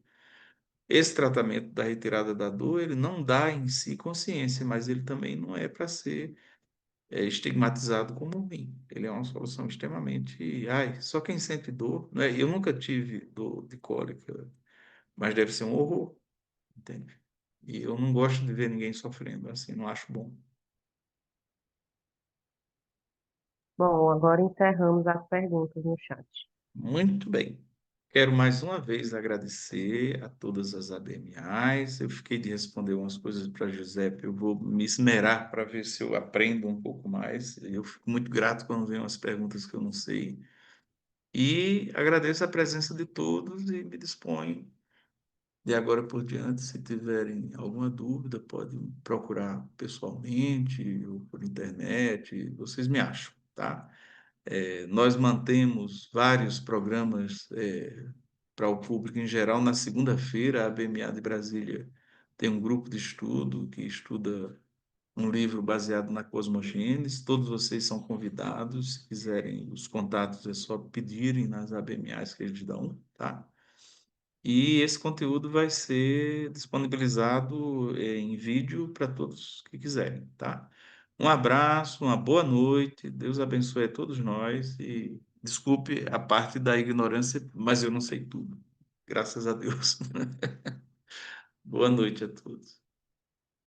Esse tratamento da retirada da dor, ele não dá em si consciência, mas ele também não é para ser estigmatizado como ruim. Ele é uma solução extremamente. Ai, só quem sente dor, né? Eu nunca tive dor de cólica, mas deve ser um horror, entende? E eu não gosto de ver ninguém sofrendo assim, não acho bom. Bom, agora encerramos as perguntas no chat. Muito bem. Quero mais uma vez agradecer a todas as ABMAs. Eu fiquei de responder umas coisas para Giuseppe. Eu vou me esmerar para ver se eu aprendo um pouco mais. Eu fico muito grato quando vem umas perguntas que eu não sei. E agradeço a presença de todos e me disponho de agora por diante. Se tiverem alguma dúvida, podem procurar pessoalmente ou por internet. Vocês me acham, tá? Nós mantemos vários programas para o público em geral. Na segunda-feira, a ABMA de Brasília tem um grupo de estudo que estuda um livro baseado na cosmogênese. Todos vocês são convidados. Se quiserem os contatos, é só pedirem nas ABMAs que eles dão, tá? E esse conteúdo vai ser disponibilizado em vídeo para todos que quiserem, tá? Um abraço, uma boa noite, Deus abençoe a todos nós e desculpe a parte da ignorância, mas eu não sei tudo, graças a Deus. Boa noite a todos.